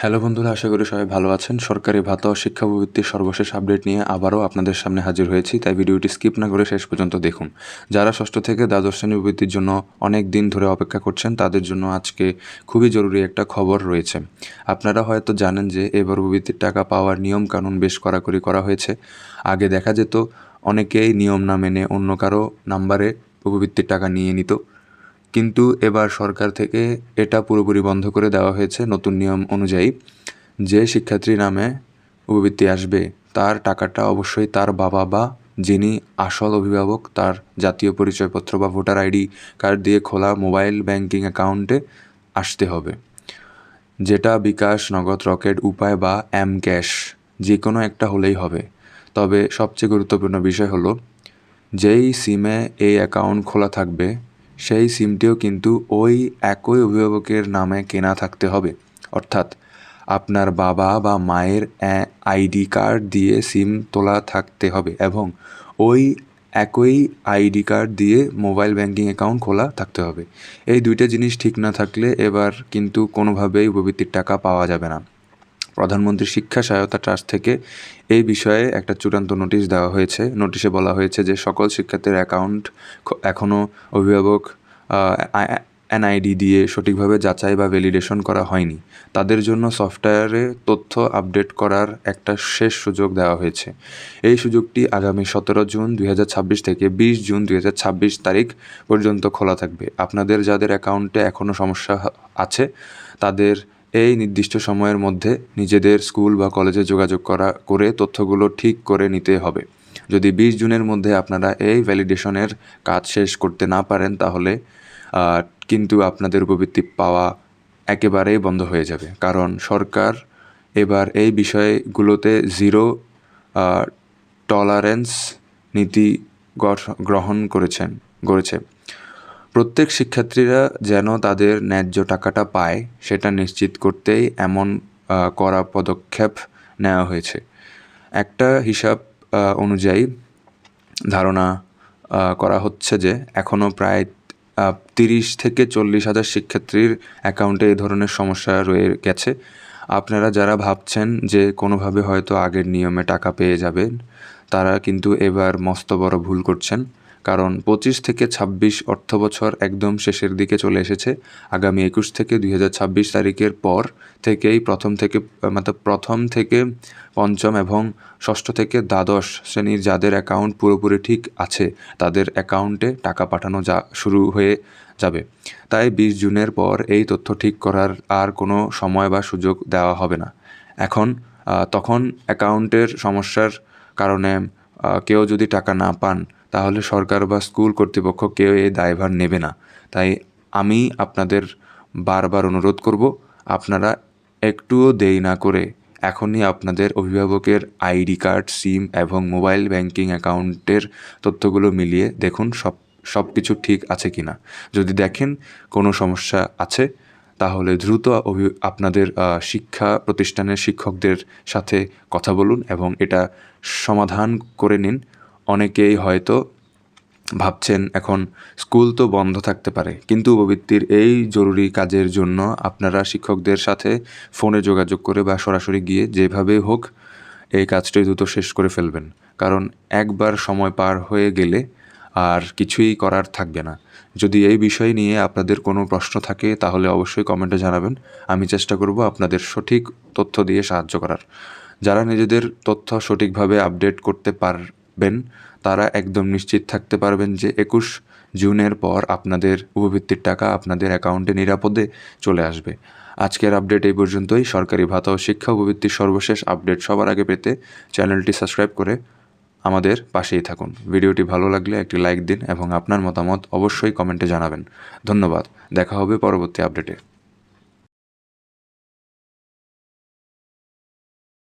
Hello বন্ধুরা, আশা করি সবাই ভালো আছেন। সরকারি ভাতা ও শিক্ষাবৃত্তির সর্বশেষ আপডেট নিয়ে আবারও আপনাদের সামনে হাজির হয়েছি, তাই ভিডিওটি স্কিপ না করে শেষ পর্যন্ত দেখুন। যারা ষষ্ঠ থেকে দ্বাদশ শ্রেণী বৃত্তির জন্য অনেক দিন ধরে অপেক্ষা করছেন, তাদের জন্য আজকে খুবই জরুরি একটা খবর রয়েছে। আপনারা হয়তো জানেন যে এবার বৃত্তির টাকা পাওয়ার নিয়মকানুন বেশ কড়াকড়ি করা হয়েছে। আগে দেখা যেত অনেকেই নিয়ম না মেনে অন্য কারো নাম্বারে উপবৃত্তির টাকা নিয়ে নিত, কিন্তু এবার সরকার থেকে এটা পুরোপুরি বন্ধ করে দেওয়া হয়েছে। নতুন নিয়ম অনুযায়ী যে শিক্ষার্থীর নামে উপবৃত্তি আসবে তার টাকাটা অবশ্যই তার বাবা বা যিনি আসল অভিভাবক তার জাতীয় পরিচয়পত্র বা ভোটার আইডি কার্ড দিয়ে খোলা মোবাইল ব্যাংকিং অ্যাকাউন্টে আসতে হবে, যেটা বিকাশ, নগদ, রকেট, উপায় বা এম ক্যাশ যে কোনো একটা হলেই হবে। তবে সবচেয়ে গুরুত্বপূর্ণ বিষয় হলো, যেই সিমে এই অ্যাকাউন্ট খোলা থাকবে সেই সিমটিও কিন্তু ওই একই অভিভাবকের নামে কেনা থাকতে হবে। অর্থাৎ আপনার বাবা বা মায়ের আইডি কার্ড দিয়ে সিম তোলা থাকতে হবে এবং ওই একই আইডি কার্ড দিয়ে মোবাইল ব্যাংকিং অ্যাকাউন্ট খোলা থাকতে হবে। এই দুইটা জিনিস ঠিক না থাকলে এবার কিন্তু কোনোভাবেই উপবৃত্তির টাকা পাওয়া যাবে না। প্রধানমন্ত্রী শিক্ষা সহায়তা ট্রাস্ট থেকে এই বিষয়ে একটা চূড়ান্ত নোটিশ দেওয়া হয়েছে। নোটিশে বলা হয়েছে যে সকল শিক্ষার্থীর অ্যাকাউন্ট এখনও অভিভাবক এনআইডি দিয়ে সঠিকভাবে যাচাই বা ভ্যালিডেশন করা হয়নি, তাদের জন্য সফটওয়্যারে তথ্য আপডেট করার একটা শেষ সুযোগ দেওয়া হয়েছে। এই সুযোগটি আগামী 17 জুন 2026 থেকে 20 জুন 2026 তারিখ পর্যন্ত খোলা থাকবে। আপনাদের যাদের অ্যাকাউন্টে এখনও সমস্যা আছে তাদের এই নির্দিষ্ট সময়ের মধ্যে নিজেদের স্কুল বা কলেজে যোগাযোগ করে তথ্যগুলো ঠিক করে নিতে হবে। যদি 20 জুনের মধ্যে আপনারা এই ভ্যালিডেশনের কাজ শেষ করতে না পারেন তাহলে কিন্তু আপনাদের উপবৃত্তি পাওয়া একেবারেই বন্ধ হয়ে যাবে, কারণ সরকার এবার এই বিষয়গুলোতে জিরো টলারেন্স নীতি গ্রহণ করেছে। প্রত্যেক শিক্ষার্থীরা যেন তাদের ন্যায্য টাকাটা পায় সেটা নিশ্চিত করতেই এমন কড়া পদক্ষেপ নেওয়া হয়েছে। একটা হিসাব অনুযায়ী ধারণা করা হচ্ছে যে এখনও প্রায় 30 থেকে 40 হাজার শিক্ষার্থীর অ্যাকাউন্টে এই ধরনের সমস্যা রয়ে গেছে। আপনারা যারা ভাবছেন যে কোনোভাবে হয়তো আগের নিয়মে টাকা পেয়ে যাবেন, তারা কিন্তু এবার মস্ত বড় ভুল করছেন, কারণ 25 থেকে 26 অর্থবছর একদম শেষের দিকে চলে এসেছে। আগামী 21 থেকে 2026 তারিখের পর থেকেই প্রথম থেকে পঞ্চম এবং ষষ্ঠ থেকে দ্বাদশ শ্রেণীর যাদের অ্যাকাউন্ট পুরোপুরি ঠিক আছে তাদের অ্যাকাউন্টে টাকা পাঠানো শুরু হয়ে যাবে। তাই 20 জুনের পর এই তথ্য ঠিক করার আর কোনো সময় বা সুযোগ দেওয়া হবে না। তখন অ্যাকাউন্টের সমস্যার কারণে কেউ যদি টাকা না পান তাহলে সরকার বা স্কুল কর্তৃপক্ষ কেউ এই দায়ভার নেবে না। তাই আমি আপনাদের বারবার অনুরোধ করব, আপনারা একটুও দেরি না করে এখনই আপনাদের অভিভাবকের আইডি কার্ড, সিম এবং মোবাইল ব্যাংকিং অ্যাকাউন্টের তথ্যগুলো মিলিয়ে দেখুন সব কিছু ঠিক আছে কি না। যদি দেখেন কোনো সমস্যা আছে তাহলে দ্রুত আপনাদের শিক্ষা প্রতিষ্ঠানের শিক্ষকদের সাথে কথা বলুন এবং এটা সমাধান করে নিন। অনেকেই হয়তো ভাবছেন এখন স্কুল তো বন্ধ থাকতে পারে, কিন্তু উপবৃত্তির এই জরুরি কাজের জন্য আপনারা শিক্ষকদের সাথে ফোনে যোগাযোগ করে বা সরাসরি গিয়ে যেভাবেই হোক এই কাজটি দ্রুত শেষ করে ফেলবেন, কারণ একবার সময় পার হয়ে গেলে আর কিছুই করার থাকবে না। যদি এই বিষয় নিয়ে আপনাদের কোনো প্রশ্ন থাকে তাহলে অবশ্যই কমেন্টে জানাবেন। আমি চেষ্টা করব আপনাদের সঠিক তথ্য দিয়ে সাহায্য করার। যারা নিজেদের তথ্য সঠিকভাবে আপডেট করতে পারবেন তারা একদম নিশ্চিত থাকতে পারবেন যে 21 জুনের পর আপনাদের উপবৃত্তির টাকা আপনাদের অ্যাকাউন্টে নিরাপদে চলে আসবে। আজকের আপডেট এই পর্যন্তই। সরকারি ভাতা ও শিক্ষা উপবৃত্তির সর্বশেষ আপডেট সবার আগে পেতে চ্যানেলটি সাবস্ক্রাইব করে আমাদের পাশেই থাকুন। ভিডিওটি ভালো লাগলে একটি লাইক দিন এবং আপনার মতামত অবশ্যই কমেন্টে জানাবেন। ধন্যবাদ। দেখা হবে পরবর্তী আপডেটে।